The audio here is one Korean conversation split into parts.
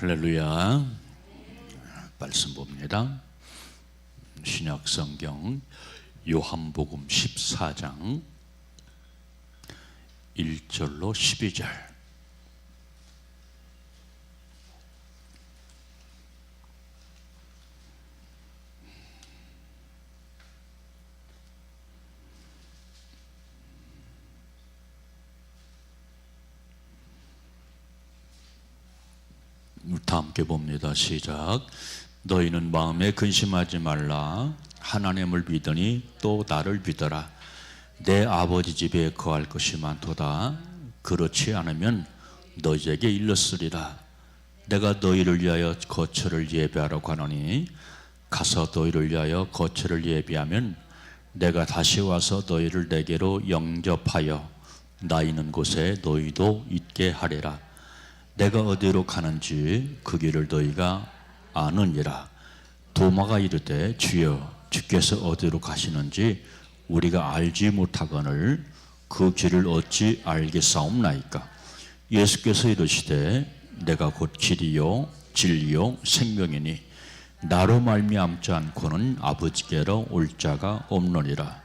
할렐루야. 말씀 봅니다. 신약 성경 요한복음 14장 1절로 12절. 다 함께 봅니다. 시작. 너희는 마음에 근심하지 말라. 하나님을 믿으니 또 나를 믿어라. 내 아버지 집에 거할 것이 많도다. 그렇지 않으면 너희에게 일렀으리라. 내가 너희를 위하여 거처를 예비하러 가노니 가서 너희를 위하여 거처를 예비하면 내가 다시 와서 너희를 내게로 영접하여 나 있는 곳에 너희도 있게 하리라. 내가 어디로 가는지 그 길을 너희가 아느니라. 도마가 이르되 주여 주께서 어디로 가시는지 우리가 알지 못하거늘 그 길을 어찌 알겠사옵나이까. 예수께서 이르시되 내가 곧 길이요 진리요 생명이니 나로 말미암지 않고는 아버지께로 올 자가 없느니라.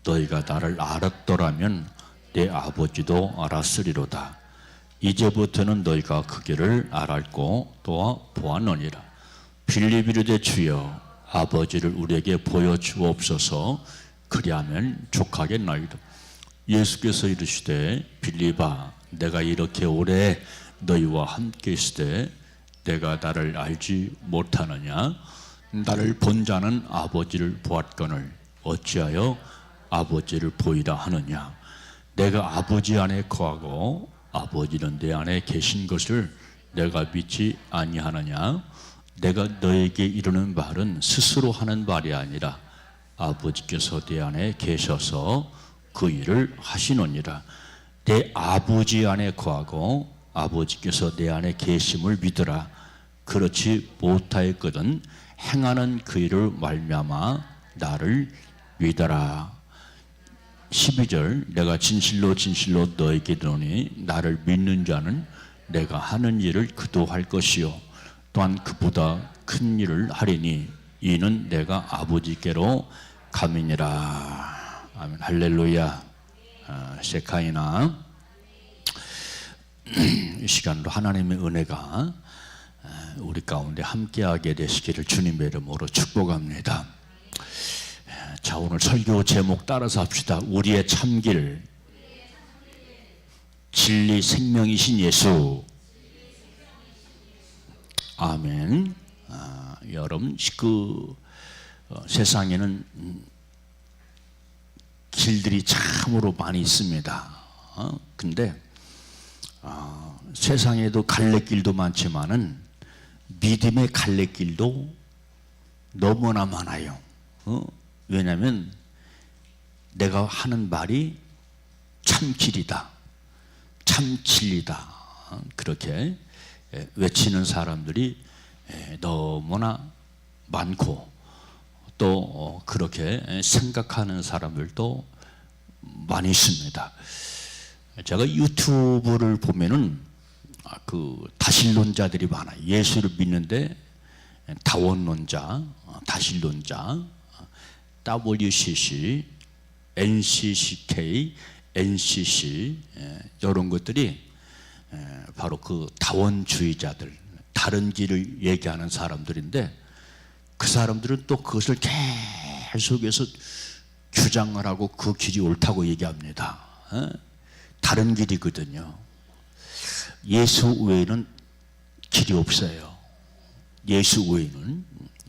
너희가 나를 알았더라면 내 아버지도 알았으리로다. 이제부터는 너희가 그 길을 알았고 또 보았느니라. 빌립이 이르되 주여 아버지를 우리에게 보여주옵소서. 그리하면 족하겠나이다. 예수께서 이르시되 빌립아 내가 이렇게 오래 너희와 함께 있으되 내가 나를 알지 못하느냐. 나를 본 자는 아버지를 보았거늘 어찌하여 아버지를 보이라 하느냐. 내가 아버지 안에 거하고 아버지는 내 안에 계신 것을 내가 믿지 아니하느냐. 내가 너에게 이르는 말은 스스로 하는 말이 아니라 아버지께서 내 안에 계셔서 그 일을 하시느니라. 내 아버지 안에 거하고 아버지께서 내 안에 계심을 믿으라. 그렇지 못하였거든 행하는 그 일을 말미암아 나를 믿어라. 12절 내가 진실로 진실로 너에게 이르노니 나를 믿는 자는 내가 하는 일을 그도 할 것이요 또한 그보다 큰 일을 하리니 이는 내가 아버지께로 감이니라. 아멘. 할렐루야. 세카이나. 이 시간으로 하나님의 은혜가 우리 가운데 함께하게 되시기를 주님의 이름으로 축복합니다. 자, 오늘 설교 제목 따라서 합시다. 우리의 참길, 진리 생명이신 예수. 아멘. 여러분 세상에는 길들이 참으로 많이 있습니다. 근데 세상에도 갈래길도 많지만은 믿음의 갈래길도 너무나 많아요. 왜냐하면 내가 하는 말이 참 길이다, 참 진리다, 그렇게 외치는 사람들이 너무나 많고 또 그렇게 생각하는 사람들도 많이 있습니다. 제가 유튜브를 보면은 그 다신론자들이 많아요. 예수를 믿는데 다원론자, 다신론자, WCC, NCCK, NCC 이런 것들이 바로 그 다원주의자들, 다른 길을 얘기하는 사람들인데 그 사람들은 또 그것을 계속해서 주장을 하고 그 길이 옳다고 얘기합니다. 다른 길이거든요. 예수 외에는 길이 없어요. 예수 외에는.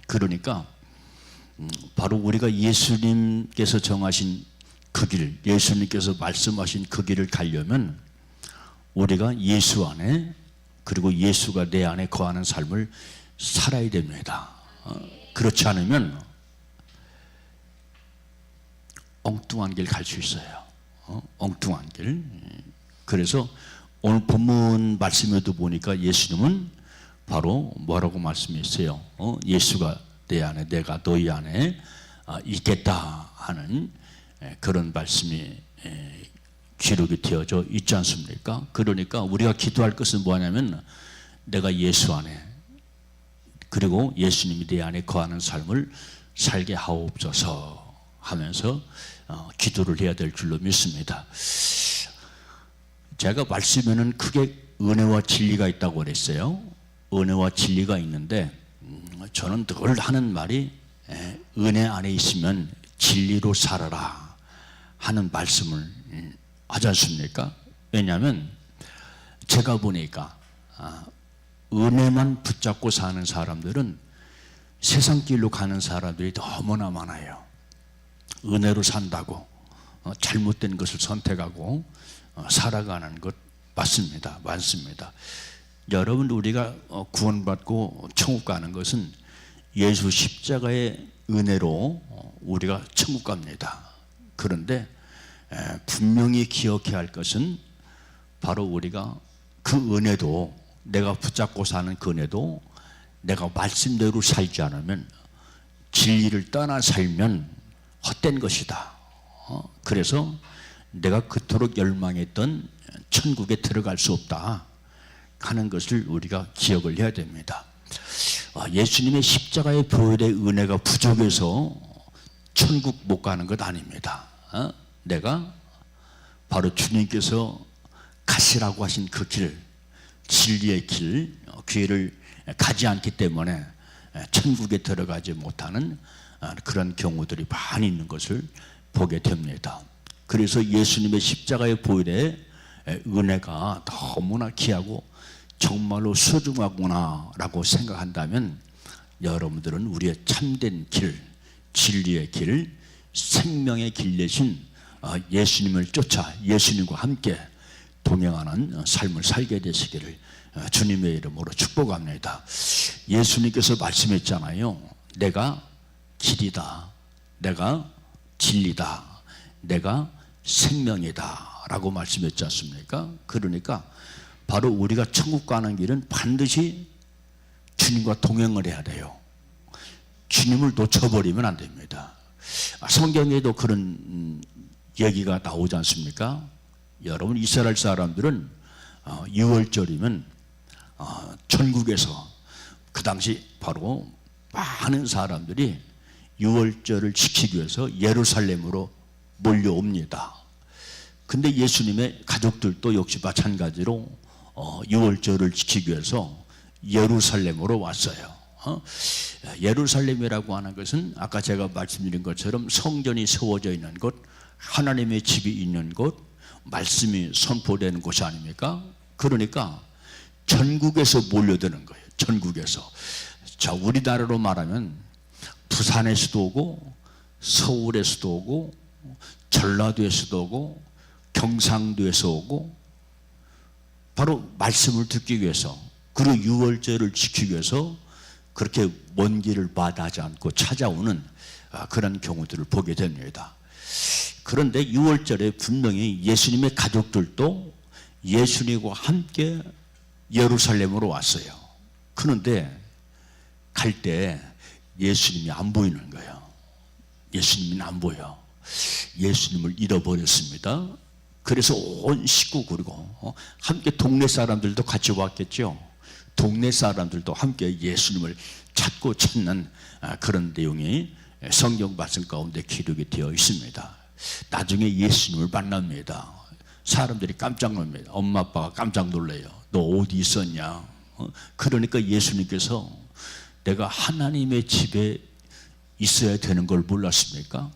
그러니까 바로 우리가 예수님께서 정하신 그 길, 예수님께서 말씀하신 그 길을 가려면 우리가 예수 안에 그리고 예수가 내 안에 거하는 삶을 살아야 됩니다. 그렇지 않으면 엉뚱한 길 갈 수 있어요. 엉뚱한 길. 그래서 오늘 본문 말씀에도 보니까 예수님은 바로 뭐라고 말씀했어요? 예수가 내 안에, 내가 너희 안에 있겠다 하는 그런 말씀이 기록이 되어져 있지 않습니까? 그러니까 우리가 기도할 것은 뭐냐면 내가 예수 안에, 그리고 예수님이 내 안에 거하는 삶을 살게 하옵소서 하면서 기도를 해야 될 줄로 믿습니다. 제가 말씀에는 크게 은혜와 진리가 있다고 그랬어요. 은혜와 진리가 있는데 저는 늘 하는 말이 은혜 안에 있으면 진리로 살아라 하는 말씀을 하지 않습니까? 왜냐하면 제가 보니까 은혜만 붙잡고 사는 사람들은 세상 길로 가는 사람들이 너무나 많아요. 은혜로 산다고 잘못된 것을 선택하고 살아가는 것 맞습니다. 많습니다. 여러분, 우리가 구원받고 천국 가는 것은 예수 십자가의 은혜로 우리가 천국 갑니다. 그런데 분명히 기억해야 할 것은 바로 우리가 그 은혜도, 내가 붙잡고 사는 그 은혜도 내가 말씀대로 살지 않으면, 진리를 떠나 살면 헛된 것이다. 그래서 내가 그토록 열망했던 천국에 들어갈 수 없다 하는 것을 우리가 기억을 해야 됩니다. 예수님의 십자가의 보혈의 은혜가 부족해서 천국 못 가는 것 아닙니다. 내가 바로 주님께서 가시라고 하신 그 길, 진리의 길, 기회를 가지 않기 때문에 천국에 들어가지 못하는 그런 경우들이 많이 있는 것을 보게 됩니다. 그래서 예수님의 십자가의 보혈의 은혜가 너무나 귀하고 정말로 소중하구나라고 생각한다면, 여러분들은 우리의 참된 길, 진리의 길, 생명의 길 대신 예수님을 쫓아 예수님과 함께 동행하는 삶을 살게 되시기를 주님의 이름으로 축복합니다. 예수님께서 말씀했잖아요. 내가 길이다, 내가 진리다, 내가 생명이다 라고 말씀했지 않습니까? 그러니까 바로 우리가 천국 가는 길은 반드시 주님과 동행을 해야 돼요. 주님을 놓쳐버리면 안 됩니다. 성경에도 그런 얘기가 나오지 않습니까? 여러분, 이스라엘 사람들은 6월절이면 전국에서 그 당시 바로 많은 사람들이 6월절을 지키기 위해서 예루살렘으로 몰려옵니다. 근데 예수님의 가족들도 역시 마찬가지로 6월절을 지키기 위해서 예루살렘으로 왔어요. 예루살렘이라고 하는 것은 아까 제가 말씀드린 것처럼 성전이 세워져 있는 곳, 하나님의 집이 있는 곳, 말씀이 선포되는 곳이 아닙니까? 그러니까 전국에서 몰려드는 거예요. 전국에서. 자, 우리나라로 말하면 부산에서도 오고, 서울에서도 오고, 전라도에서도 오고, 경상도에서 오고, 바로 말씀을 듣기 위해서, 그리고 6월절을 지키기 위해서 그렇게 먼 길을 마다하지 않고 찾아오는 그런 경우들을 보게 됩니다. 그런데 6월절에 분명히 예수님의 가족들도 예수님과 함께 예루살렘으로 왔어요. 그런데 갈 때 예수님이 안 보이는 거예요. 예수님이 안 보여. 예수님을 잃어버렸습니다. 그래서 온 식구, 그리고 함께 동네 사람들도 같이 왔겠죠. 동네 사람들도 함께 예수님을 찾고 찾는 그런 내용이 성경 말씀 가운데 기록이 되어 있습니다. 나중에 예수님을 만납니다. 사람들이 깜짝 놀랍니다. 엄마 아빠가 깜짝 놀래요. 너 어디 있었냐? 그러니까 예수님께서 내가 하나님의 집에 있어야 되는 걸 몰랐습니까?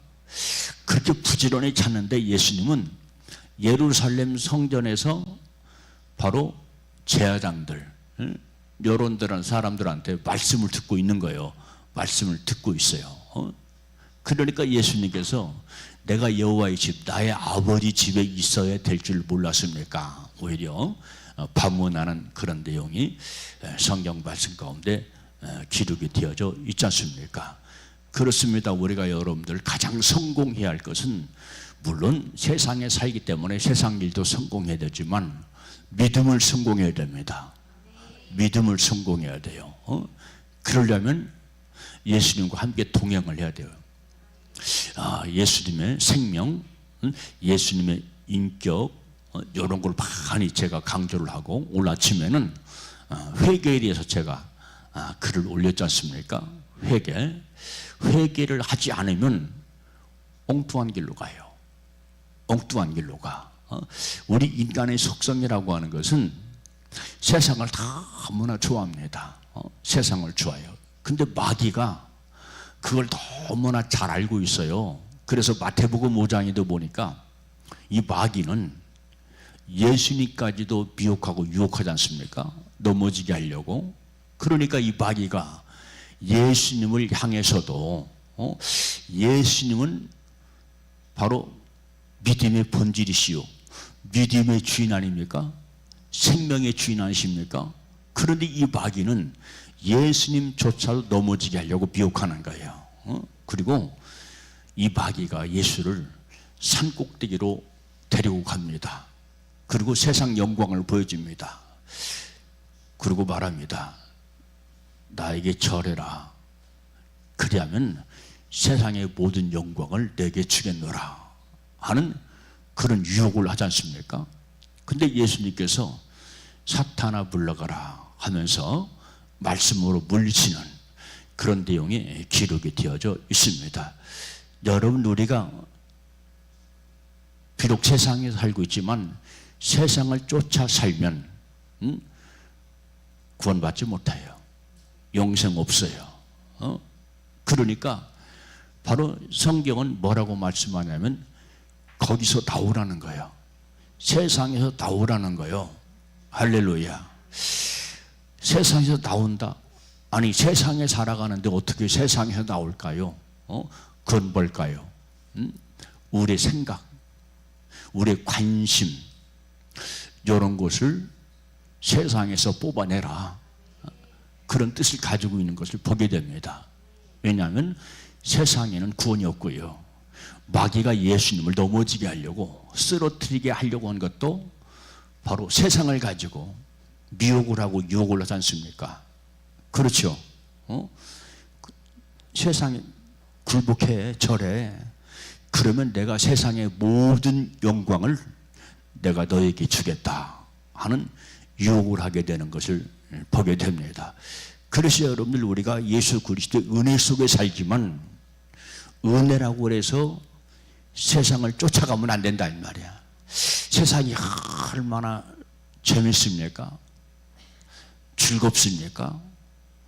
그렇게 부지런히 찾는데 예수님은 예루살렘 성전에서 바로 제사장들, 여론들한 사람들한테 말씀을 듣고 있는 거예요. 말씀을 듣고 있어요. 그러니까 예수님께서 내가 여호와의 집, 나의 아버지 집에 있어야 될 줄 몰랐습니까? 오히려 반문하는 그런 내용이 성경 말씀 가운데 기록이 되어져 있지 않습니까? 그렇습니다. 우리가 여러분들 가장 성공해야 할 것은, 물론 세상에 살기 때문에 세상 일도 성공해야 되지만 믿음을 성공해야 됩니다. 믿음을 성공해야 돼요. 그러려면 예수님과 함께 동행을 해야 돼요. 예수님의 생명, 예수님의 인격, 이런 걸 많이 제가 강조를 하고, 오늘 아침에는 회개에 대해서 제가 글을 올렸지 않습니까? 회개를 하지 않으면 엉뚱한 길로 가요. 엉뚱한 길로 가. 우리 인간의 속성이라고 하는 것은 세상을 너무나 좋아합니다. 세상을 좋아해요. 근데 마귀가 그걸 너무나 잘 알고 있어요. 그래서 마태복음 5장에도 보니까 이 마귀는 예수님까지도 미혹하고 유혹하지 않습니까? 넘어지게 하려고. 그러니까 이 마귀가 예수님을 향해서도 예수님은 바로 믿음의 본질이시오, 믿음의 주인 아닙니까? 생명의 주인 아니십니까? 그런데 이 마귀는 예수님조차도 넘어지게 하려고 미혹하는 거예요. 그리고 이 마귀가 예수를 산꼭대기로 데리고 갑니다. 그리고 세상 영광을 보여줍니다. 그리고 말합니다. 나에게 절해라. 그리하면 세상의 모든 영광을 내게 주겠노라 하는 그런 유혹을 하지 않습니까? 근데 예수님께서 사탄아 물러가라 하면서 말씀으로 물리치는 그런 내용이 기록이 되어져 있습니다. 여러분, 우리가 비록 세상에 살고 있지만 세상을 쫓아 살면 구원받지 못해요. 영생 없어요. 그러니까 바로 성경은 뭐라고 말씀하냐면 거기서 나오라는 거예요. 세상에서 나오라는 거예요. 할렐루야. 세상에서 나온다? 아니, 세상에 살아가는데 어떻게 세상에서 나올까요? 그건 뭘까요? 우리의 생각, 우리의 관심, 이런 것을 세상에서 뽑아내라, 그런 뜻을 가지고 있는 것을 보게 됩니다. 왜냐하면 세상에는 구원이 없고요, 마귀가 예수님을 넘어지게 하려고, 쓰러뜨리게 하려고 한 것도 바로 세상을 가지고 미혹을 하고 유혹을 하지 않습니까? 그렇죠? 세상에 굴복해, 절해. 그러면 내가 세상의 모든 영광을 내가 너에게 주겠다 하는 유혹을 하게 되는 것을 보게 됩니다. 그래서 여러분들, 우리가 예수 그리스도의 은혜 속에 살지만 은혜라고 해서 세상을 쫓아가면 안 된다 이 말이야. 세상이 얼마나 재밌습니까? 즐겁습니까?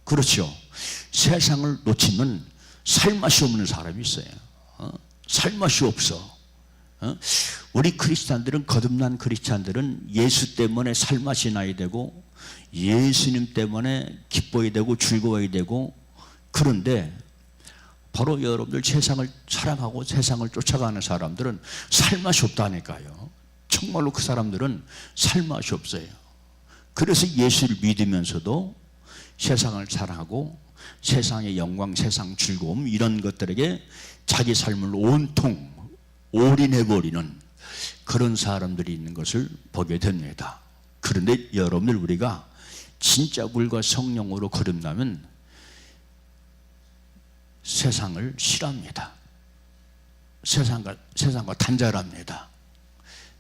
그렇죠. 세상을 놓치면 살맛이 없는 사람이 있어요. 살맛이 없어. 우리 크리스찬들은, 거듭난 크리스찬들은 예수 때문에 살맛이 나야 되고 예수님 때문에 기뻐야 되고 즐거워야 되고, 그런데 바로 여러분들 세상을 사랑하고 세상을 쫓아가는 사람들은 살맛이 없다니까요. 정말로 그 사람들은 살맛이 없어요. 그래서 예수를 믿으면서도 세상을 사랑하고 세상의 영광, 세상 즐거움, 이런 것들에게 자기 삶을 온통 올인해버리는 그런 사람들이 있는 것을 보게 됩니다. 그런데 여러분들, 우리가 진짜 물과 성령으로 거듭나면 세상을 싫어합니다. 세상과 단절합니다.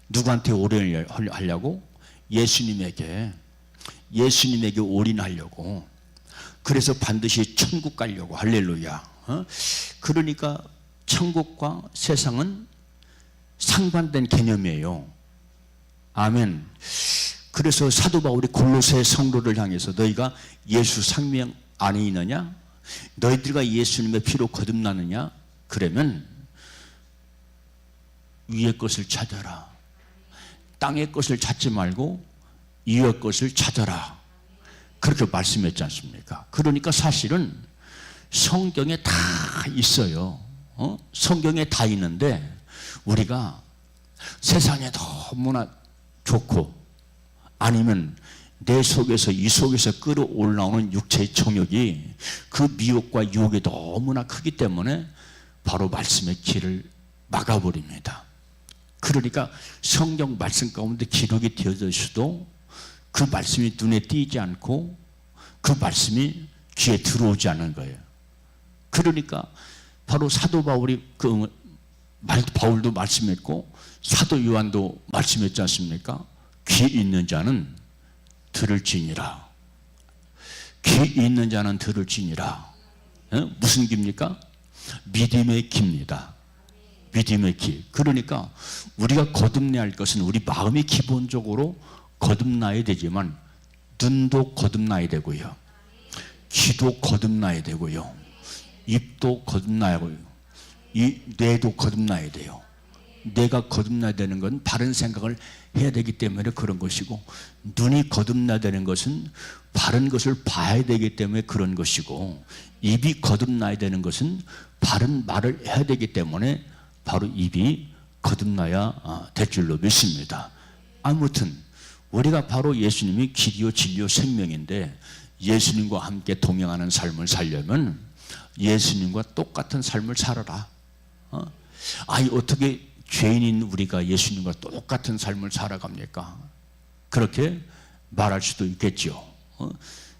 누구한테 올인하려고? 예수님에게 올인하려고. 그래서 반드시 천국 가려고. 할렐루야. 그러니까 천국과 세상은 상반된 개념이에요. 아멘. 그래서 사도 바울이 골로새 성도를 향해서 너희가 예수 생명 안에 있느냐? 너희들과 예수님의 피로 거듭나느냐? 그러면 위의 것을 찾아라. 땅의 것을 찾지 말고 위의 것을 찾아라. 그렇게 말씀했지 않습니까? 그러니까 사실은 성경에 다 있어요. 성경에 다 있는데 우리가 세상에 너무나 좋고, 아니면 내 속에서, 이 속에서 끌어올라오는 육체의 정욕이, 그 미혹과 유혹이 너무나 크기 때문에 바로 말씀의 길을 막아버립니다. 그러니까 성경 말씀 가운데 기록이 되어져 있어도 그 말씀이 눈에 띄지 않고 그 말씀이 귀에 들어오지 않는 거예요. 그러니까 바로 사도 바울이 바울도 말씀했고 사도 요한도 말씀했지 않습니까? 귀 있는 자는 들을지니라. 귀 있는 자는 들을지니라. 무슨 귀입니까? 믿음의 귀입니다. 믿음의 귀. 그러니까 우리가 거듭내야 할 것은 우리 마음이 기본적으로 거듭나야 되지만 눈도 거듭나야 되고요, 귀도 거듭나야 되고요, 입도 거듭나야 되고요, 이 뇌도 거듭나야 돼요. 뇌가 거듭나야 되는 건 바른 생각을 해야 되기 때문에 그런 것이고, 눈이 거듭나야 되는 것은 바른 것을 봐야 되기 때문에 그런 것이고, 입이 거듭나야 되는 것은 바른 말을 해야 되기 때문에 바로 입이 거듭나야 될 줄로 믿습니다. 아무튼 우리가 바로 예수님이 길이요 진리요 생명인데, 예수님과 함께 동행하는 삶을 살려면 예수님과 똑같은 삶을 살아라. 어떻게 죄인인 우리가 예수님과 똑같은 삶을 살아갑니까? 그렇게 말할 수도 있겠죠.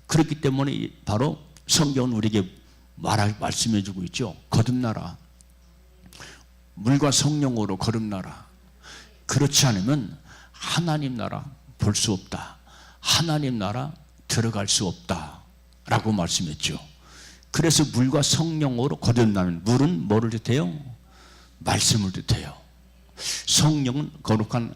그렇기 때문에 바로 성경은 우리에게 말씀해 주고 있죠. 거듭나라. 물과 성령으로 거듭나라. 그렇지 않으면 하나님 나라 볼 수 없다. 하나님 나라 들어갈 수 없다 라고 말씀했죠. 그래서 물과 성령으로 거듭나면, 물은 뭐를 뜻해요? 말씀을 뜻해요. 성령은 거룩한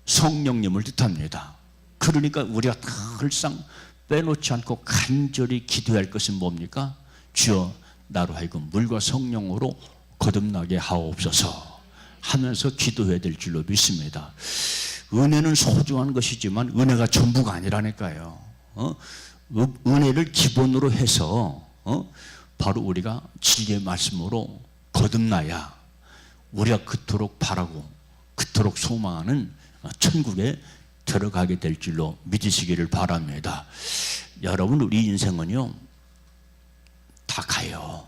성령님을 뜻합니다. 그러니까 우리가 늘상 빼놓지 않고 간절히 기도해야 할 것은 뭡니까? 주여 나로 하여금 물과 성령으로 거듭나게 하옵소서 하면서 기도해야 될 줄로 믿습니다. 은혜는 소중한 것이지만 은혜가 전부가 아니라니까요. 은혜를 기본으로 해서 바로 우리가 진리의 말씀으로 거듭나야 우리가 그토록 바라고 그토록 소망하는 천국에 들어가게 될 줄로 믿으시기를 바랍니다. 여러분, 우리 인생은요 다 가요.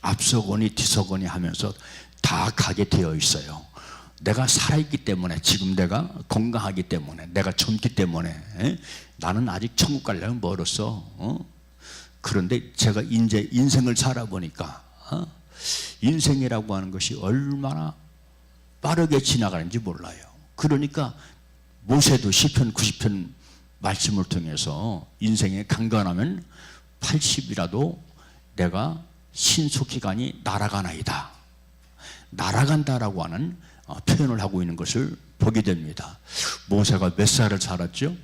앞서거니 뒤서거니 하면서 다 가게 되어 있어요. 내가 살아있기 때문에, 지금 내가 건강하기 때문에, 내가 젊기 때문에 나는 아직 천국 가려면 멀었어. 그런데 제가 이제 인생을 살아보니까 인생이라고 하는 것이 얼마나 빠르게 지나가는지 몰라요. 그러니까 모세도 시편 90편 말씀을 통해서 인생에 강건하면 80이라도 내가 신속히간이 날아가나이다. 날아간다라고 하는 표현을 하고 있는 것을 보게 됩니다. 모세가 몇 살을 살았죠?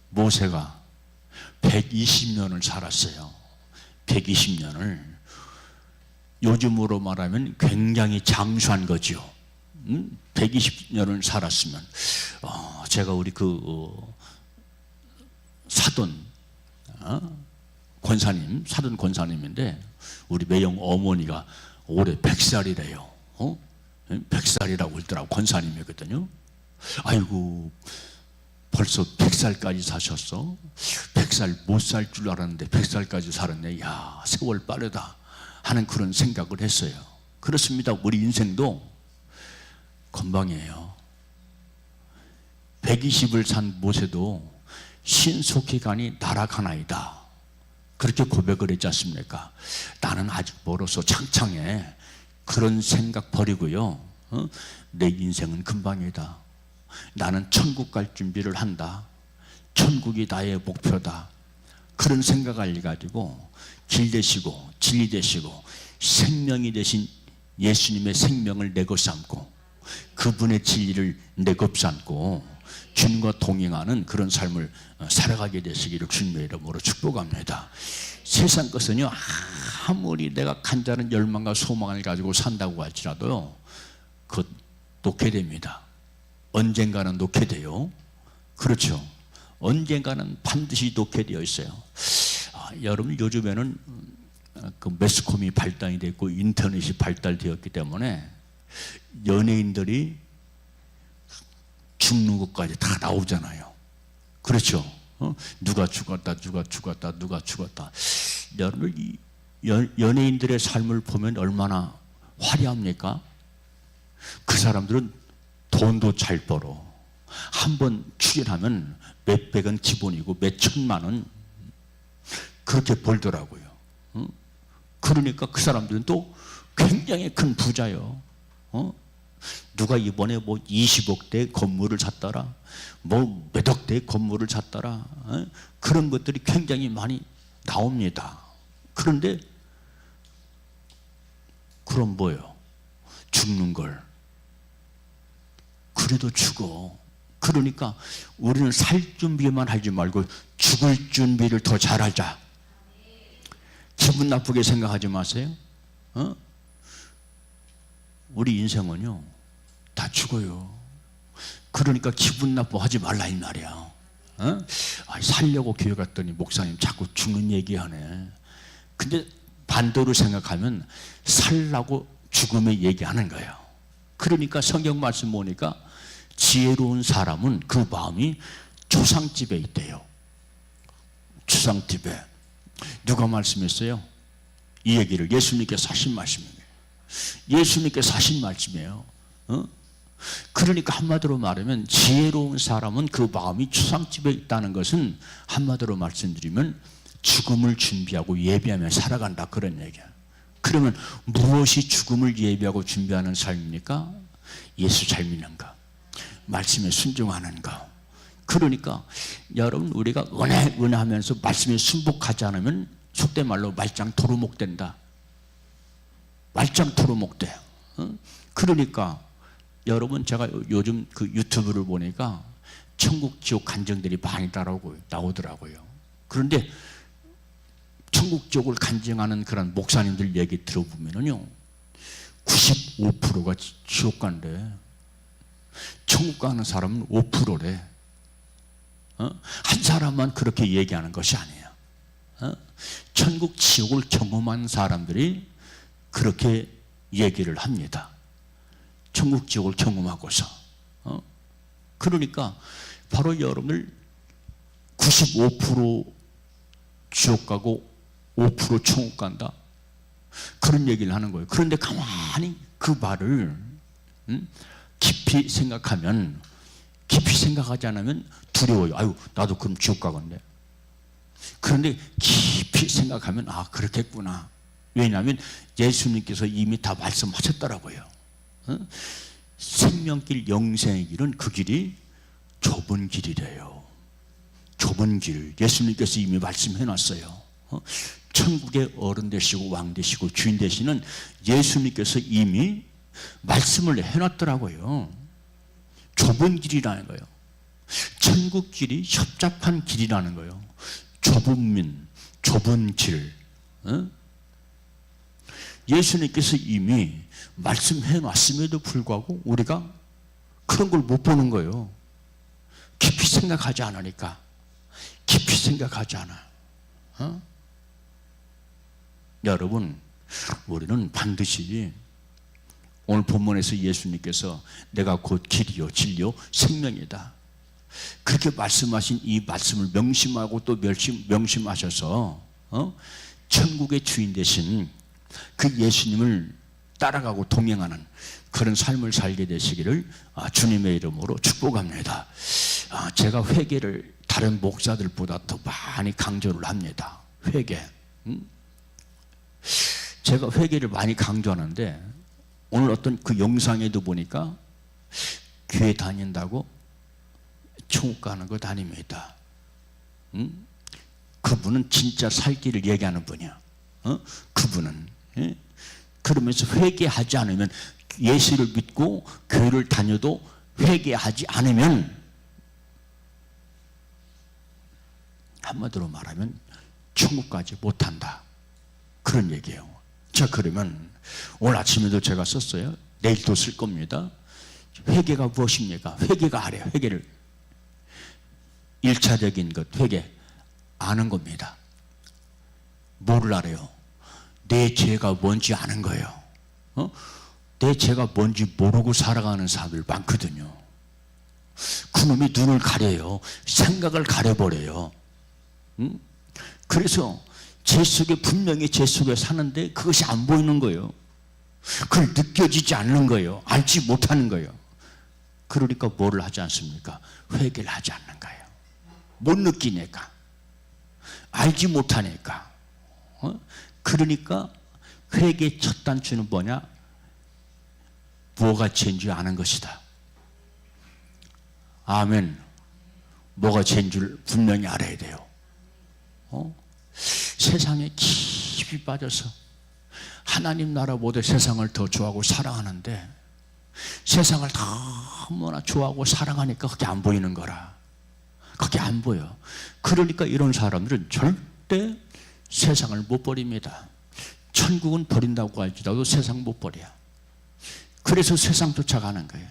모세가 120년을 살았어요. 120년을 요즘으로 말하면 굉장히 장수한 거죠. 120년을 살았으면 제가 우리 사돈 권사님, 사돈 권사님인데 우리 매형 어머니가 올해 100살이래요. 100살이라고 그러더라고. 권사님이거든요. 아이고 벌써 100살까지 사셨어? 100살 못 살 줄 알았는데 100살까지 살았네. 야, 세월 빠르다 하는 그런 생각을 했어요. 그렇습니다. 우리 인생도 건방이에요. 120을 산 모세도 신속히간이 날아가나이다 그렇게 고백을 했지 않습니까? 나는 아직 멀어서 창창해. 그런 생각 버리고요, 내 인생은 금방이다. 나는 천국 갈 준비를 한다. 천국이 나의 목표다. 그런 생각을 가지고 길 되시고 진리 되시고 생명이 되신 예수님의 생명을 내 것 삼고 그분의 진리를 내 것 삼고 주님과 동행하는 그런 삶을 살아가게 되시기를 주님의 이름으로 축복합니다. 세상 것은요, 아무리 내가 간절한 열망과 소망을 가지고 산다고 할지라도 그것 놓게 됩니다. 언젠가는 놓게 돼요. 그렇죠. 언젠가는 반드시 놓게 되어 있어요. 여러분, 요즘에는 그 매스컴이 발달이 됐고 인터넷이 발달되었기 때문에 연예인들이 죽는 것까지 다 나오잖아요. 그렇죠. 누가 죽었다, 누가 죽었다, 누가 죽었다. 여러분, 연예인들의 삶을 보면 얼마나 화려합니까? 그 사람들은 돈도 잘 벌어. 한 번 출연하면 몇백은 기본이고 몇 천만은 그렇게 벌더라고요. 그러니까 그 사람들은 또 굉장히 큰 부자요. 누가 이번에 뭐 20억대 건물을 샀더라, 뭐 몇억 대 건물을 샀더라, 그런 것들이 굉장히 많이 나옵니다. 그런데 그럼 뭐예요? 죽는 걸. 그래도 죽어. 그러니까 우리는 살 준비만 하지 말고 죽을 준비를 더 잘하자. 기분 나쁘게 생각하지 마세요. 우리 인생은요 다 죽어요. 그러니까 기분 나빠하지 말라 이 말이야. 살려고 교회 갔더니 목사님 자꾸 죽는 얘기하네. 근데 반대로 생각하면 살라고 죽음의 얘기하는 거예요. 그러니까 성경 말씀 보니까 지혜로운 사람은 그 마음이 초상집에 있대요. 초상집에. 누가 말씀했어요? 이 얘기를 예수님께서 하신 말씀이에요. 예수님께서 하신 말씀이에요. 그러니까 한마디로 말하면 지혜로운 사람은 그 마음이 초상집에 있다는 것은 한마디로 말씀드리면 죽음을 준비하고 예비하며 살아간다, 그런 얘기야. 그러면 무엇이 죽음을 예비하고 준비하는 삶입니까? 예수 잘 믿는 거, 말씀에 순종하는 거. 그러니까 여러분, 우리가 은혜하면서 말씀에 순복하지 않으면 속된 말로 말짱 도루묵 된다. 말짱 도루묵 돼. 그러니까 여러분, 제가 요즘 그 유튜브를 보니까 천국 지옥 간증들이 많이 나오더라고요. 그런데 천국 지옥을 간증하는 그런 목사님들 얘기 들어보면요 95%가 지옥 간대. 천국 가는 사람은 5%래. 한 사람만 그렇게 얘기하는 것이 아니에요. 천국 지옥을 경험한 사람들이 그렇게 얘기를 합니다. 천국 지옥을 경험하고서. 그러니까 바로 여러분들 95% 지옥 가고 5% 천국 간다, 그런 얘기를 하는 거예요. 그런데 가만히 그 말을 깊이 생각하면, 깊이 생각하지 않으면 두려워요. 아유, 나도 그럼 지옥 가건데. 그런데 깊이 생각하면 아, 그렇겠구나. 왜냐하면 예수님께서 이미 다 말씀하셨더라고요. 생명길, 영생의 길은 그 길이 좁은 길이래요. 좁은 길. 예수님께서 이미 말씀해 놨어요. 천국의 어른 되시고 왕 되시고 주인 되시는 예수님께서 이미 말씀을 해놨더라고요. 좁은 길이라는 거예요. 천국 길이 협잡한 길이라는 거예요. 좁은 길. 예수님께서 이미 말씀해 놨음에도 불구하고 우리가 그런 걸 못 보는 거예요. 깊이 생각하지 않으니까. 깊이 생각하지 않아. 여러분, 우리는 반드시 오늘 본문에서 예수님께서 내가 곧 길이요 진리요 생명이다, 그렇게 말씀하신 이 말씀을 명심하고 또 명심하셔서 천국의 주인 되신 그 예수님을 따라가고 동행하는 그런 삶을 살게 되시기를 주님의 이름으로 축복합니다. 제가 회개를 다른 목사들보다 더 많이 강조를 합니다. 회개. 제가 회개를 많이 강조하는데 오늘 어떤 그 영상에도 보니까 교회 다닌다고 천국 가는 것 아닙니다. 그분은 진짜 살 길을 얘기하는 분이야. 그분은. 그러면서 회개하지 않으면, 예수를 믿고 교회를 다녀도 회개하지 않으면, 한마디로 말하면 천국 가지 못한다, 그런 얘기예요. 자, 그러면 오늘 아침에도 제가 썼어요. 내일도 쓸 겁니다. 회개가 무엇입니까? 회개가 하래요. 회개를 1차적인 것, 회개 아는 겁니다. 뭐를 알아요? 내 죄가 뭔지 아는 거예요. 내 죄가 뭔지 모르고 살아가는 사람들 많거든요. 그놈이 눈을 가려요. 생각을 가려버려요. 그래서 죄 속에, 분명히 죄 속에 사는데 그것이 안 보이는 거예요. 그걸 느껴지지 않는 거예요. 알지 못하는 거예요. 그러니까 뭐를 하지 않습니까? 회개를 하지 않는 거예요. 못 느끼니까, 알지 못하니까. 그러니까 회개의 첫 단추는 뭐냐? 뭐가 죄인지 아는 것이다. 아멘. 뭐가 죄인 줄 분명히 알아야 돼요. 세상에 깊이 빠져서 하나님 나라보다 세상을 더 좋아하고 사랑하는데 세상을 너무나 좋아하고 사랑하니까 그게 안 보이는 거라. 그게 안 보여. 그러니까 이런 사람들은 절대 세상을 못 버립니다. 천국은 버린다고 할지라도 세상 못 버려. 그래서 세상 쫓아가는 거예요.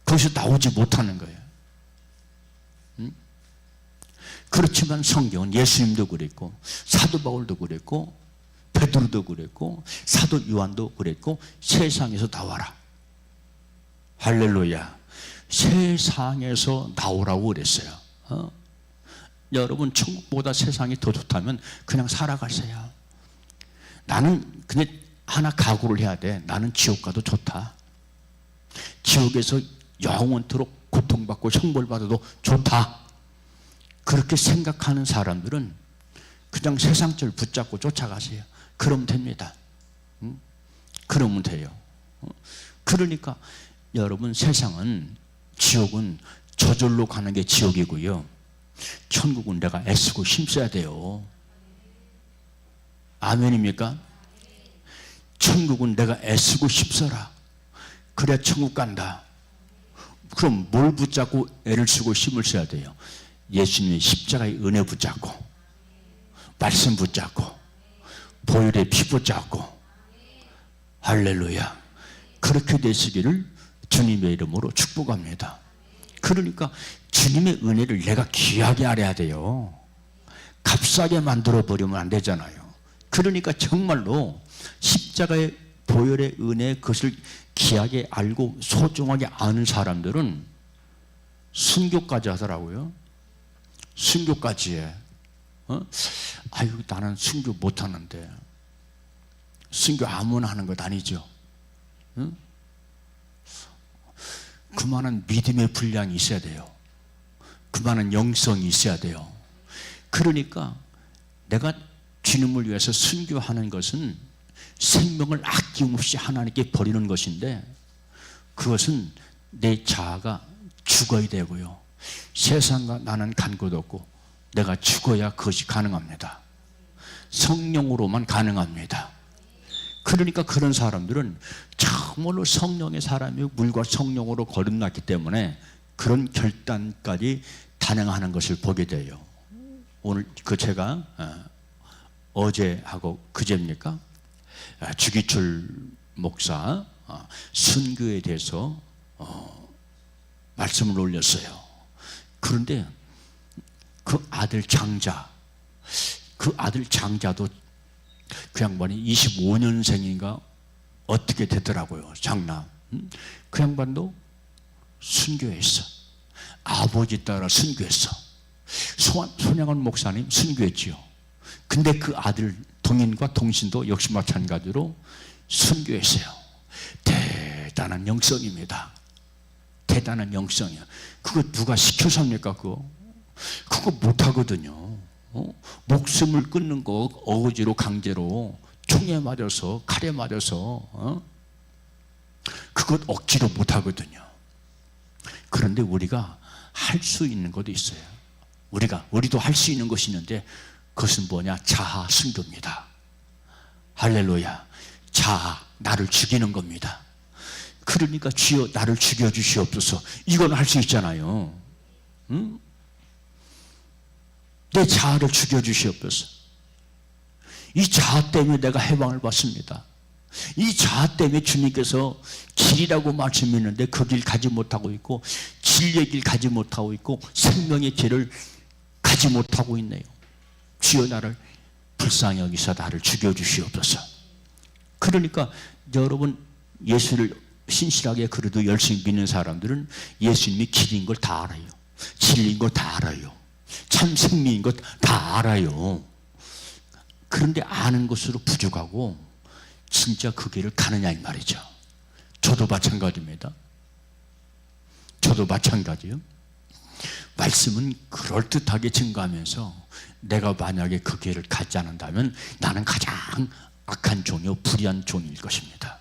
거기서 나오지 못하는 거예요. 그렇지만 성경은 예수님도 그랬고 사도 바울도 그랬고 베드로도 그랬고 사도 요한도 그랬고 세상에서 나와라. 할렐루야. 세상에서 나오라고 그랬어요. 여러분 천국보다 세상이 더 좋다면 그냥 살아가세요. 나는 그냥 하나 각오를 해야 돼. 나는 지옥 가도 좋다. 지옥에서 영원토록 고통받고 형벌받아도 좋다. 그렇게 생각하는 사람들은 그냥 세상줄 붙잡고 쫓아가세요. 그러면 됩니다. 그러면 돼요. 그러니까 여러분 세상은 지옥은 저절로 가는 게 지옥이고요. 천국은 내가 애쓰고 힘써야 돼요. 아멘입니까? 천국은 내가 애쓰고 힘써라. 그래야 천국 간다. 그럼 뭘 붙잡고 애를 쓰고 힘을 써야 돼요? 예수님의 십자가의 은혜 붙잡고 말씀 붙잡고 보혈의 피 붙잡고 할렐루야. 그렇게 되시기를 주님의 이름으로 축복합니다. 그러니까 주님의 은혜를 내가 귀하게 알아야 돼요. 값싸게 만들어버리면 안 되잖아요. 그러니까 정말로 십자가의 보혈의 은혜 그것을 귀하게 알고 소중하게 아는 사람들은 순교까지 하더라고요. 순교까지 해. 아유 나는 순교 못하는데. 순교 아무나 하는 것 아니죠. 그만한 믿음의 분량이 있어야 돼요. 그만한 영성이 있어야 돼요. 그러니까 내가 주님을 위해서 순교하는 것은 생명을 아낌없이 하나님께 버리는 것인데 그것은 내 자아가 죽어야 되고요. 세상과 나는 간 곳 없고 내가 죽어야 그것이 가능합니다. 성령으로만 가능합니다. 그러니까 그런 사람들은 정말로 성령의 사람이 물과 성령으로 거듭났기 때문에 그런 결단까지 단행하는 것을 보게 돼요. 오늘 그 제가 어제하고 그제입니까? 주기철 목사 순교에 대해서 말씀을 올렸어요. 그런데 그 아들 장자도 그 양반이 25년생인가 어떻게 되더라고요. 장남. 그 양반도 순교했어. 아버지 따라 순교했어. 손양원 목사님 순교했지요. 근데 그 아들 동인과 동신도 역시 마찬가지로 순교했어요. 대단한 영성입니다. 대단한 영성이야. 그거 누가 시켜서 합니까? 그거 못하거든요. 목숨을 끊는 거 어거지로 강제로 총에 맞아서 칼에 맞아서 그것 억지로 못하거든요. 그런데 우리가 할 수 있는 것도 있어요. 우리도 할 수 있는 것이 있는데 그것은 뭐냐? 자아 순교입니다. 할렐루야. 자아, 나를 죽이는 겁니다. 그러니까 주여 나를 죽여주시옵소서. 이건 할 수 있잖아요. 응? 내 자아를 죽여주시옵소서. 이 자아 때문에 내가 해방을 받습니다. 이 자아 때문에 주님께서 길이라고 말씀했는데 그 길 가지 못하고 있고 진리의 길 가지 못하고 있고 생명의 길을 가지 못하고 있네요. 주여 나를 불쌍히 여기서 나를 죽여주시옵소서. 그러니까 여러분 예수를 신실하게 그래도 열심히 믿는 사람들은 예수님이 길인 걸 다 알아요. 진리인 걸 다 알아요. 참 생명인 것 다 알아요. 그런데 아는 것으로 부족하고 진짜 그 길을 가느냐 이 말이죠. 저도 마찬가지입니다. 저도 마찬가지요. 말씀은 그럴듯하게 증거하면서 내가 만약에 그 길을 가지 않는다면 나는 가장 악한 종이요 불의한 종일 것입니다.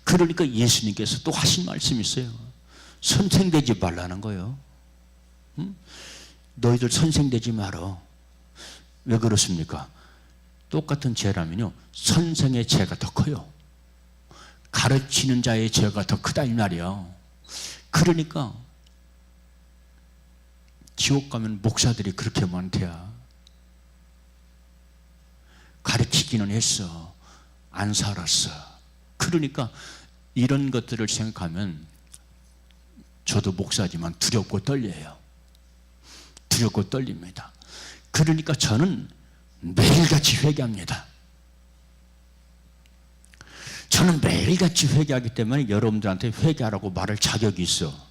그러니까 예수님께서 또 하신 말씀이 있어요. 선생되지 말라는 거예요. 응? 너희들 선생되지 말어. 왜 그렇습니까? 똑같은 죄라면요, 선생의 죄가 더 커요. 가르치는 자의 죄가 더 크다 이 말이야. 그러니까 지옥 가면 목사들이 그렇게 많대야. 가르치기는 했어, 안 살았어. 그러니까 이런 것들을 생각하면 저도 목사지만 두렵고 떨려요. 두렵고 떨립니다. 그러니까 저는 매일같이 회개합니다. 저는 매일같이 회개하기 때문에 여러분들한테 회개하라고 말할 자격이 있어.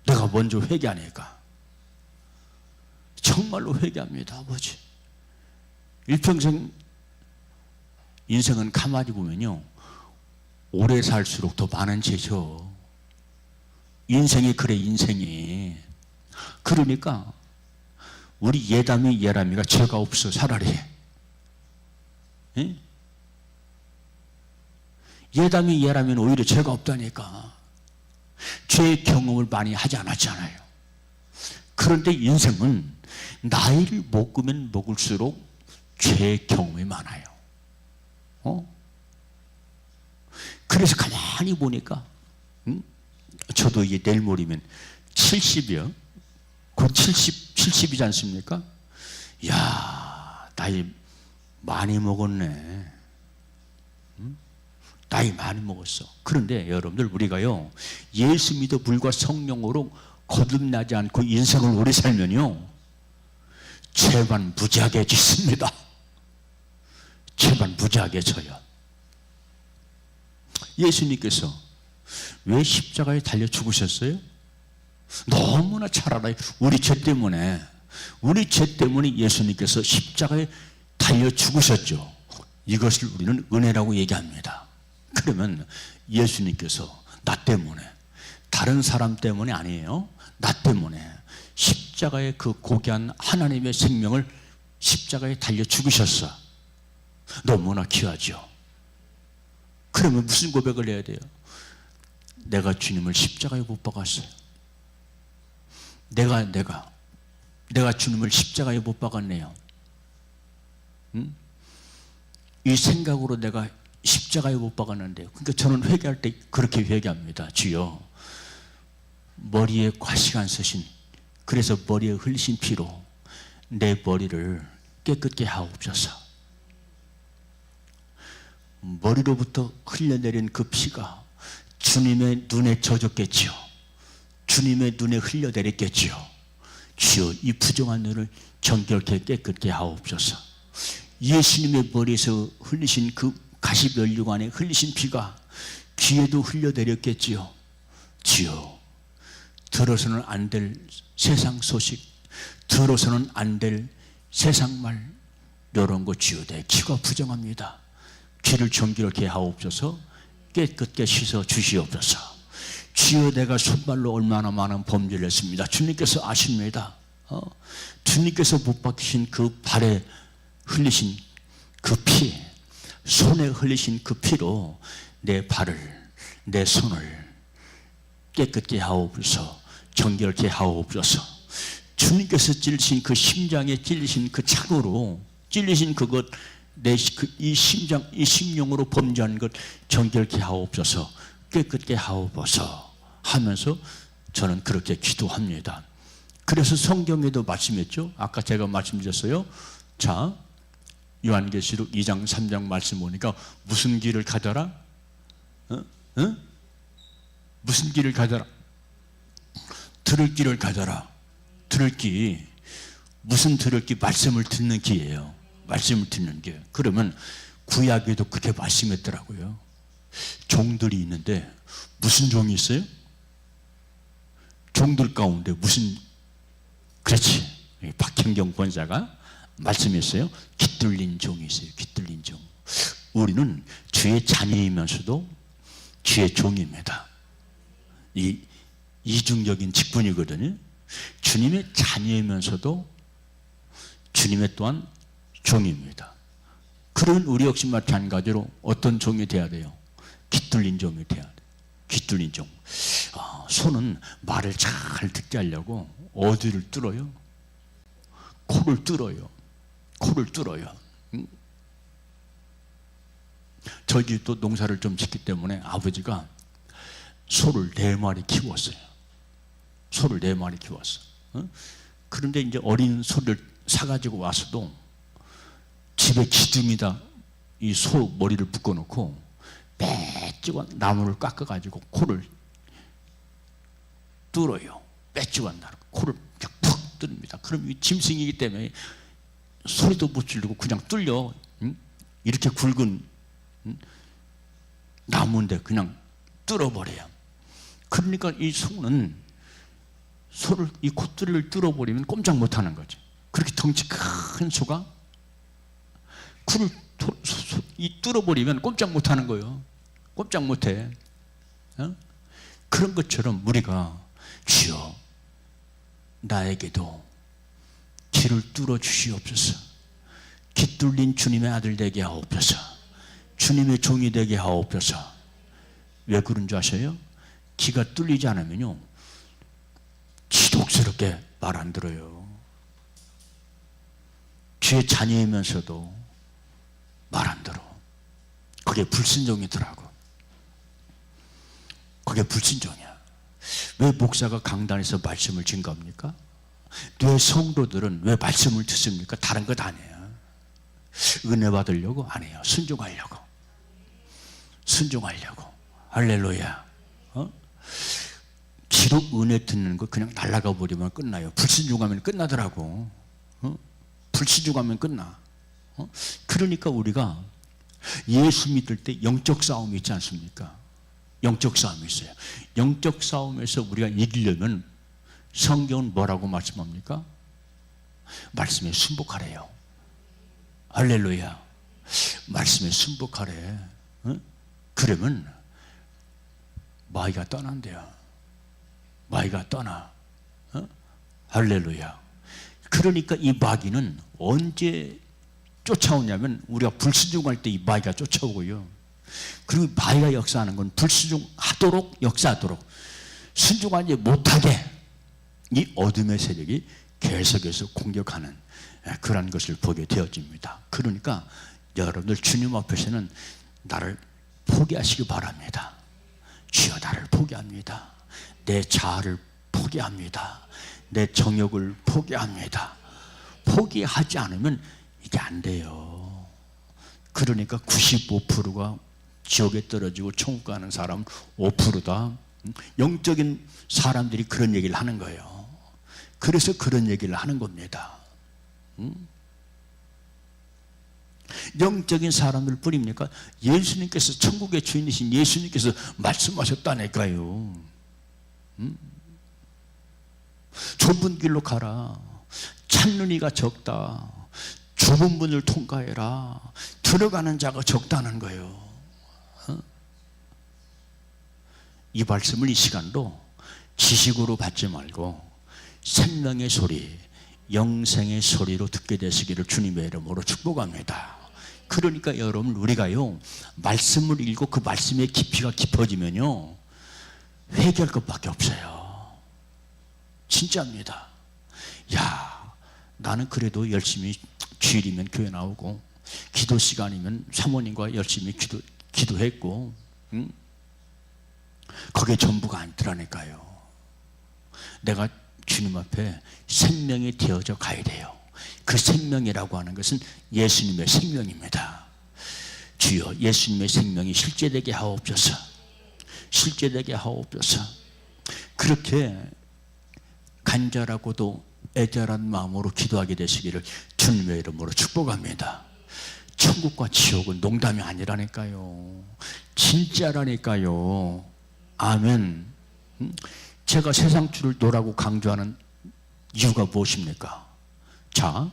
내가 먼저 회개하니까. 정말로 회개합니다, 아버지. 일평생 인생은 가만히 보면요, 오래 살수록 더 많은 죄죠. 인생이 그래, 인생이. 그러니까 우리 예담이 예람이가 죄가 없어, 차라리. 예? 예담이 예람이는 오히려 죄가 없다니까. 죄의 경험을 많이 하지 않았잖아요. 그런데 인생은 나이를 먹으면 먹을수록 죄의 경험이 많아요. 그래서 가만히 보니까, 저도 이제 내일 모레면 70이요. 곧 70이지 않습니까? 이야, 나이 많이 먹었네. 나이 많이 먹었어. 그런데 여러분들, 우리가요, 예수 믿어 물과 성령으로 거듭나지 않고 인생을 오래 살면요, 죄만 무지하게 짓습니다. 죄만 무지하게 져요. 예수님께서 왜 십자가에 달려 죽으셨어요? 너무나 잘 알아요. 우리 죄 때문에 예수님께서 십자가에 달려 죽으셨죠. 이것을 우리는 은혜라고 얘기합니다. 그러면 예수님께서 나 때문에, 다른 사람 때문에 아니에요, 나 때문에 십자가의 그 고귀한 하나님의 생명을 십자가에 달려 죽으셨어. 너무나 귀하죠. 그러면 무슨 고백을 해야 돼요? 내가 주님을 십자가에 못 박았어요. 내가 주님을 십자가에 못 박았네요. 이 생각으로 내가 십자가에 못 박았는데요. 그러니까 저는 회개할 때 그렇게 회개합니다. 주여, 머리에 과식 안 쓰신, 그래서 머리에 흘리신 피로 내 머리를 깨끗게 하옵소서. 머리로부터 흘려내린 그 피가 주님의 눈에 젖었겠지요. 주님의 눈에 흘려내렸겠지요. 주여, 이 부정한 눈을 정결케 깨끗게 하옵소서. 예수님의 머리에서 흘리신 그 가시면류관에 흘리신 피가 귀에도 흘려내렸겠지요. 주여, 들어서는 안 될 세상 소식, 들어서는 안 될 세상 말, 이런 거 주여, 내 귀가 부정합니다. 귀를 정결케 하옵소서. 깨끗게 씻어 주시옵소서. 주여, 내가 손발로 얼마나 많은 범죄를 했습니다. 주님께서 아십니다. 주님께서 못 박히신 그 발에 흘리신 그 피, 손에 흘리신 그 피로 내 발을, 내 손을 깨끗게 하옵소서. 정결케 하옵소서. 주님께서 찔리신 그 심장에 찔리신 그 창으로 찔리신 그것, 이 심장, 이 심령으로 범죄한 것 정결케 하옵소서. 깨끗게 하옵소서 하면서 저는 그렇게 기도합니다. 그래서 성경에도 말씀했죠. 아까 제가 말씀드렸어요. 자, 요한계시록 2장 3장 말씀 보니까 무슨 길을 가더라? 무슨 길을 가더라? 들을 길을 가더라. 들을 길, 무슨 들을 길? 말씀을 듣는 길이에요. 말씀을 듣는 길. 그러면 구약에도 그렇게 말씀했더라고요. 종들이 있는데 무슨 종이 있어요? 종들 가운데 무슨, 그렇지, 박형경 권사가 말씀했어요. 깃들린 종이 있어요. 깃들린 종. 우리는 주의 자녀이면서도 주의 종입니다. 이 이중적인 직분이거든요. 주님의 자녀이면서도 주님의 또한 종입니다. 그런 우리 역시 마찬가지로 어떤 종이 돼야 돼요? 깃들린 종이 돼야 돼. 깃들린 종. 소는 말을 잘 듣게 하려고 어디를 뚫어요? 코를 뚫어요. 코를 뚫어요. 저희 집도 농사를 좀 짓기 때문에 아버지가 소를 4마리 키웠어요. 소를 4마리 키웠어. 그런데 이제 어린 소를 사가지고 와서도 집에 기둥에다 이 소 머리를 묶어놓고 빼찌고 나무를 깎아가지고 코를 뚫어요. 빼찌고 코를 푹 뚫습니다. 그럼 이 짐승이기 때문에 소리도 못 지르고 그냥 뚫려. 이렇게 굵은 나무인데 그냥 뚫어버려요. 그러니까 이 소는 소를 이 콧줄을 뚫어버리면 꼼짝 못하는 거죠. 그렇게 덩치 큰 소가 쿨을 뚫어버리면 꼼짝 못하는 거예요. 꼼짝 못해. 그런 것처럼 우리가 주여 나에게도 귀를 뚫어 주시옵소서. 귀 뚫린 주님의 아들 되게 하옵소서. 주님의 종이 되게 하옵소서. 왜 그런 줄 아세요? 귀가 뚫리지 않으면요 지독스럽게 말 안 들어요. 주의 자녀이면서도 말 안 들어. 그게 불순종이더라고. 그게 불순종이야. 왜 목사가 강단에서 말씀을 증거합니까? 왜 성도들은 왜 말씀을 듣습니까? 다른 것 아니에요. 은혜 받으려고? 아니에요. 순종하려고. 순종하려고. 할렐루야. 기록 은혜 듣는 거 그냥 날아가 버리면 끝나요. 불순종하면 끝나더라고. 불순종하면 끝나. 그러니까 우리가 예수 믿을 때 영적 싸움이 있지 않습니까? 영적 싸움이 있어요. 영적 싸움에서 우리가 이기려면 성경은 뭐라고 말씀합니까? 말씀에 순복하래요. 할렐루야. 말씀에 순복하래. 그러면 마귀가 떠난대요. 마귀가 떠나. 할렐루야. 그러니까 이 마귀는 언제 쫓아오냐면 우리가 불순종할 때 이 마귀가 쫓아오고요. 그리고 마귀가 역사하는 건 불순종하도록 역사하도록 순종하지 못하게 이 어둠의 세력이 계속해서 공격하는 그런 것을 보게 되어집니다. 그러니까 여러분들 주님 앞에서는 나를 포기하시기 바랍니다. 주여 나를 포기합니다. 내 자아를 포기합니다. 내 정욕을 포기합니다. 포기하지 않으면 이게 안 돼요. 그러니까 95%가 지옥에 떨어지고 천국 가는 사람은 5%다. 영적인 사람들이 그런 얘기를 하는 거예요. 그래서 그런 얘기를 하는 겁니다. 영적인 사람들 뿐입니까? 예수님께서 천국의 주인이신 예수님께서 말씀하셨다니까요. 좁은 길로 가라. 찾는 이가 적다. 좁은 문을 통과해라. 들어가는 자가 적다는 거예요. 이 말씀을 이 시간도 지식으로 받지 말고 생명의 소리, 영생의 소리로 듣게 되시기를 주님의 이름으로 축복합니다. 그러니까 여러분 우리가요 말씀을 읽고 그 말씀의 깊이가 깊어지면요 회개할 것밖에 없어요. 진짜입니다. 야, 나는 그래도 열심히 주일이면 교회 나오고 기도 시간이면 사모님과 열심히 기도했고 그게 전부가 아니더라니까요. 내가 주님 앞에 생명이 되어져 가야 돼요. 그 생명이라고 하는 것은 예수님의 생명입니다. 주여 예수님의 생명이 실제되게 하옵소서. 실제되게 하옵소서. 그렇게 간절하고도 애절한 마음으로 기도하게 되시기를 주님의 이름으로 축복합니다. 천국과 지옥은 농담이 아니라니까요. 진짜라니까요. 아멘. 제가 세상 줄을 노라고 강조하는 이유가 무엇입니까? 자,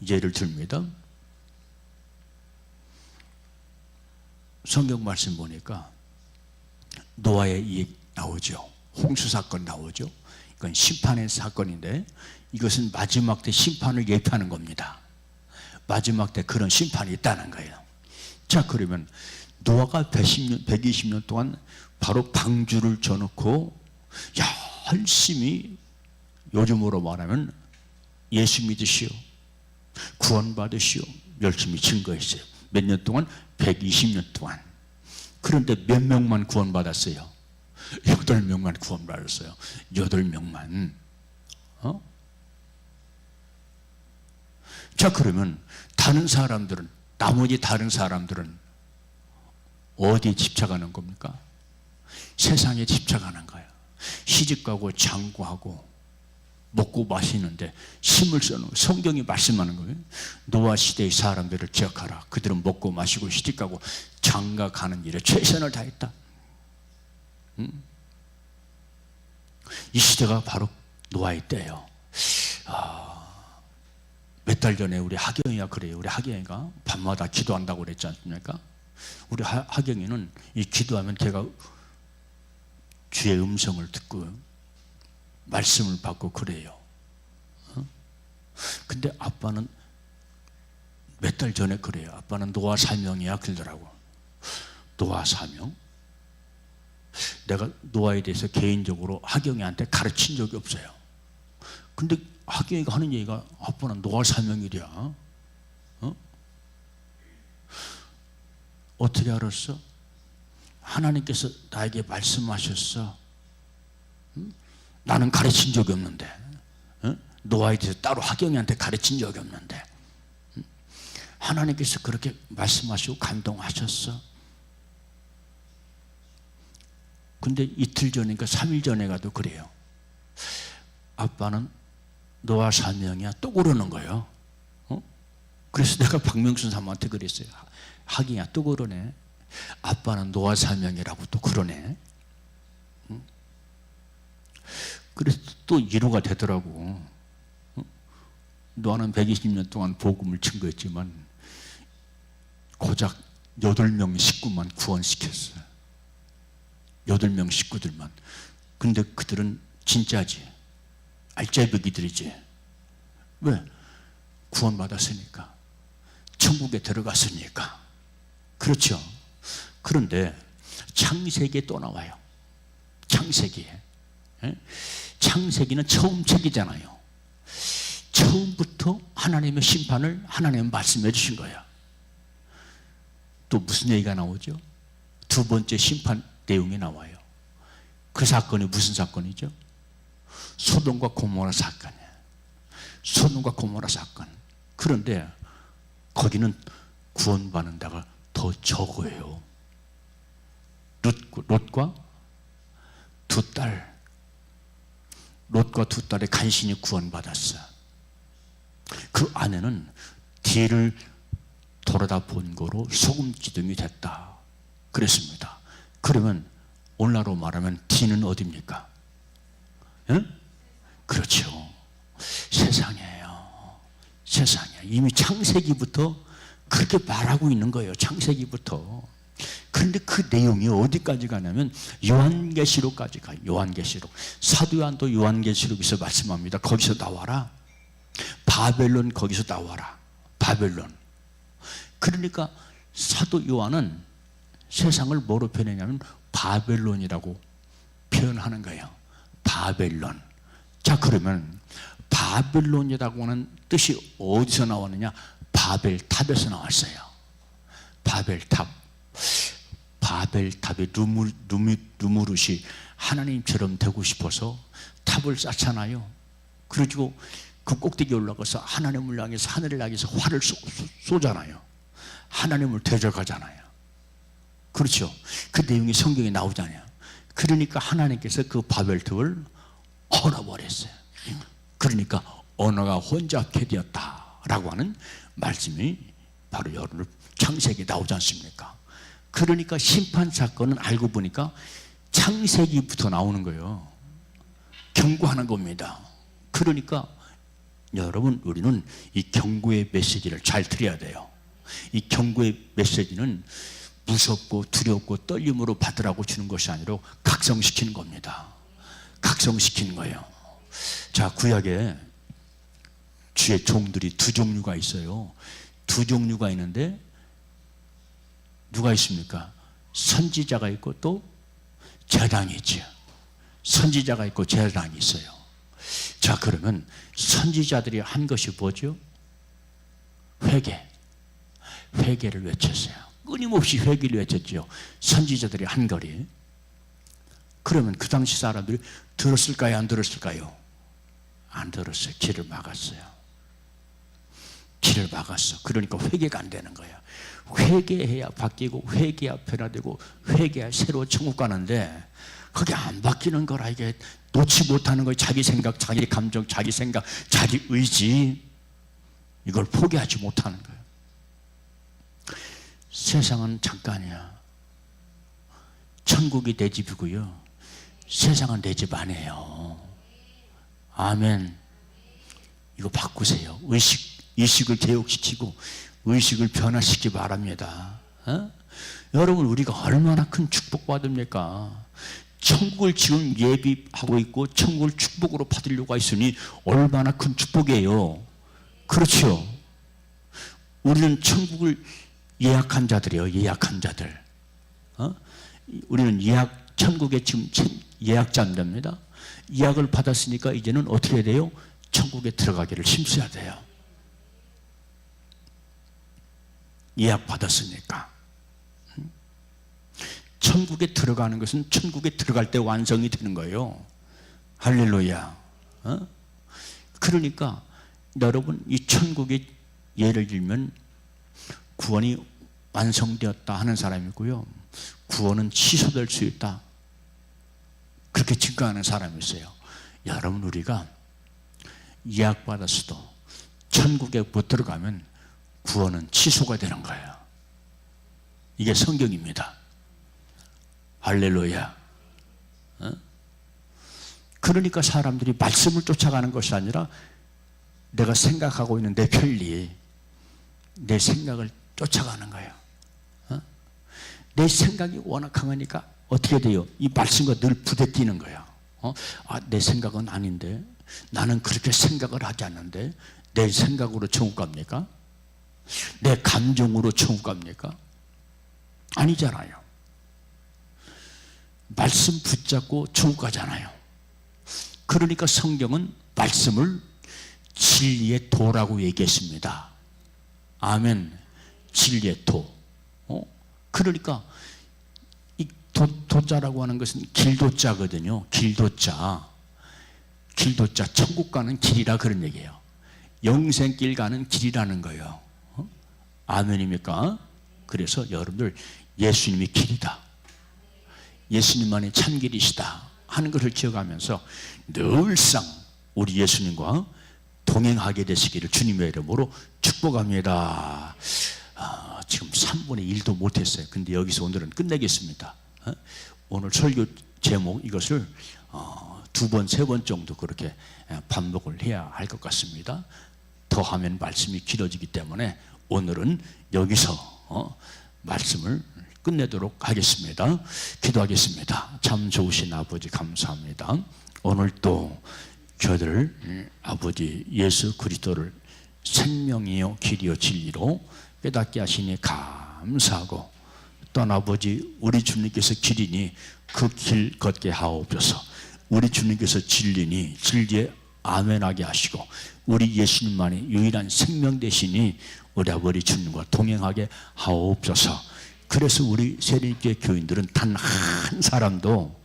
예를 듭니다. 성경 말씀 보니까 노아의 이익 나오죠. 홍수 사건 나오죠. 이건 심판의 사건인데 이것은 마지막 때 심판을 예표하는 겁니다. 마지막 때 그런 심판이 있다는 거예요. 자, 그러면 노아가 120년 동안 바로 방주를 져놓고 열심히, 요즘으로 말하면 예수 믿으시오, 구원받으시오, 열심히 증거했어요. 몇 년 동안? 120년 동안. 그런데 몇 명만 구원받았어요? 8명만 구원받았어요. 8명만. 자, 그러면 나머지 다른 사람들은 어디에 집착하는 겁니까? 세상에 집착하는 거예요. 시집가고 장구하고 먹고 마시는데 힘을 쓰는 거예요. 성경이 말씀하는 거예요. 노아 시대의 사람들을 기억하라. 그들은 먹고 마시고 시집가고 장가가는 일에 최선을 다했다. 이 시대가 바로 노아의 때예요. 몇 달 전에 우리 하경이가 그래요. 우리 하경이가 밤마다 기도한다고 그랬지 않습니까? 우리 하경이는 이 기도하면 걔가 주의 음성을 듣고 말씀을 받고 그래요. 근데 아빠는 몇 달 전에 그래요. 아빠는 노아 사명이야 그러더라고. 노아 사명? 내가 노아에 대해서 개인적으로 하경이한테 가르친 적이 없어요. 근데 하경이가 하는 얘기가 아빠는 노아 사명이랴. 어떻게 알았어? 하나님께서 나에게 말씀하셨어. 나는 가르친 적이 없는데, 노아에 대해서 따로 하경이한테 가르친 적이 없는데, 하나님께서 그렇게 말씀하시고 감동하셨어. 근데 이틀 전인가 3일 전에 가도 그래요. 아빠는 노아 사명이야 또 그러는 거예요. 그래서 내가 박명순 사모한테 그랬어요. 하기야 또 그러네. 아빠는 노아 사명이라고 또 그러네. 그래서 또 위로가 되더라고. 노아는 120년 동안 복음을 증거했지만 고작 8명 식구만 구원시켰어요. 8명 식구들만. 근데 그들은 진짜지, 알짜배기들이지. 왜? 구원받았으니까, 천국에 들어갔으니까. 그렇죠. 그런데 창세기에 또 나와요. 창세기에. 창세기는 처음 책이잖아요. 처음부터 하나님의 심판을 하나님은 말씀해 주신 거예요. 또 무슨 얘기가 나오죠? 두 번째 심판 내용이 나와요. 그 사건이 무슨 사건이죠? 소돔과 고모라 사건이에요. 소돔과 고모라 사건. 그런데 거기는 구원받는 데가 더 적어요. 롯과 두 딸, 롯과 두 딸의 간신히 구원받았어. 그 아내는 뒤를 돌아다 본 거로 소금기둥이 됐다 그랬습니다. 그러면 오늘날로 말하면 뒤는 어디입니까? 그렇죠. 세상이에요. 세상이에요. 이미 창세기부터 그렇게 말하고 있는 거예요. 창세기부터. 그런데 그 내용이 어디까지 가냐면 요한계시록까지 가요. 요한계시록. 사도 요한도 요한계시록에서 말씀합니다. 거기서 나와라. 바벨론 거기서 나와라. 바벨론. 그러니까 사도 요한은 세상을 뭐로 표현하냐면 바벨론이라고 표현하는 거예요. 바벨론. 자, 그러면 바벨론이라고 하는 뜻이 어디서 나왔느냐? 바벨탑에서 나왔어요. 바벨탑. 바벨탑의 누무룻이 하나님처럼 되고 싶어서 탑을 쌓잖아요. 그리고 그 꼭대기에 올라가서 하나님을 향해서, 하늘을 향해서 활을 쏘잖아요. 하나님을 대적하잖아요. 그렇죠. 그 내용이 성경에 나오잖아요. 그러니까 하나님께서 그 바벨탑을 헐어버렸어요. 그러니까 언어가 혼잡해 되었다라고 하는 말씀이 바로 여러분 창세기에 나오지 않습니까? 그러니까 심판 사건은 알고 보니까 창세기부터 나오는 거예요. 경고하는 겁니다. 그러니까 여러분, 우리는 이 경고의 메시지를 잘 들어야 돼요. 이 경고의 메시지는 무섭고 두렵고 떨림으로 받으라고 주는 것이 아니라 각성시키는 겁니다. 각성시키는 거예요. 자, 구약에 주의 종들이 두 종류가 있어요. 두 종류가 있는데 누가 있습니까? 선지자가 있고 또 제단이 있죠. 선지자가 있고 제단이 있어요. 자, 그러면 선지자들이 한 것이 뭐죠? 회개를 외쳤어요. 끊임없이 회개를 외쳤죠. 선지자들이 한 거리. 그러면 그 당시 사람들이 들었을까요? 안 들었을까요? 안 들었어요. 길을 막았어요. 길을 막았어. 그러니까 회개가 안 되는 거야. 회개해야 바뀌고, 회개해야 변화되고, 회개해야 새로 천국 가는데 그게 안 바뀌는 거라. 이게 놓지 못하는 거예요. 자기 생각, 자기 감정, 자기 생각, 자기 의지, 이걸 포기하지 못하는 거예요. 세상은 잠깐이야. 천국이 내 집이고요, 세상은 내 집 아니에요. 아멘. 이거 바꾸세요. 의식을 개혁시키고 의식을 변화시키기 바랍니다. 여러분, 우리가 얼마나 큰 축복받습니까? 천국을 지금 예비하고 있고 천국을 축복으로 받으려고 있으니 얼마나 큰 축복이에요. 그렇죠? 우리는 천국을 예약한 자들이에요. 예약한 자들. 우리는 천국에 지금 예약자입니다. 예약을 받았으니까 이제는 어떻게 해야 돼요? 천국에 들어가기를 힘써야 돼요. 예약 받았으니까. 천국에 들어가는 것은 천국에 들어갈 때 완성이 되는 거예요. 할렐루야. 그러니까 여러분, 이 천국에 예를 들면 구원이 완성되었다 하는 사람이고요, 구원은 취소될 수 있다, 그렇게 증거하는 사람이 있어요. 여러분, 우리가 예약받았어도 천국에 못 들어가면 구원은 취소가 되는 거예요. 이게 성경입니다. 할렐루야. 그러니까 사람들이 말씀을 쫓아가는 것이 아니라 내가 생각하고 있는 내 편리, 내 생각을 쫓아가는 거예요. 내 생각이 워낙 강하니까 어떻게 돼요? 이 말씀과 늘 부대끼는 거예요. 내 생각은 아닌데, 나는 그렇게 생각을 하지 않는데 내 생각으로 천국 갑니까? 내 감정으로 천국 갑니까? 아니잖아요. 말씀 붙잡고 천국 가잖아요. 그러니까 성경은 말씀을 진리의 도라고 얘기했습니다. 아멘. 진리의 도. 그러니까 이 도자라고 하는 것은 길도자거든요. 길도자, 천국 가는 길이라 그런 얘기예요. 영생길 가는 길이라는 거예요. 아멘입니까? 그래서 여러분들, 예수님이 길이다, 예수님만이 참길이시다 하는 것을 기억하면서 늘상 우리 예수님과 동행하게 되시기를 주님의 이름으로 축복합니다. 지금 3분의 1도 못했어요. 근데 여기서 오늘은 끝내겠습니다. 오늘 설교 제목 이것을 2번, 3번 정도 그렇게 반복을 해야 할 것 같습니다. 더 하면 말씀이 길어지기 때문에 오늘은 여기서 말씀을 끝내도록 하겠습니다. 기도하겠습니다. 참 좋으신 아버지, 감사합니다. 오늘 또 저들 아버지 예수 그리스도를 생명이요 길이요 진리로 깨닫게 하시니 감사하고, 또한 아버지, 우리 주님께서 길이니 그 길 걷게 하옵소서. 우리 주님께서 진리니 진리에 아멘하게 하시고, 우리 예수님만이 유일한 생명 되시니 우리 아버지 주님과 동행하게 하옵소서. 그래서 우리 세례교회 교인들은 단 한 사람도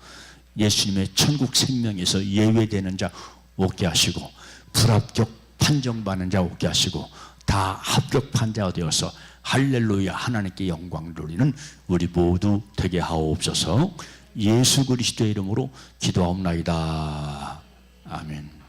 예수님의 천국 생명에서 예외되는 자 없게 하시고, 불합격 판정받는 자 없게 하시고, 다 합격한 자가 되어서 할렐루야 하나님께 영광 돌리는 우리 모두 되게 하옵소서. 예수 그리스도의 이름으로 기도하옵나이다. 아멘.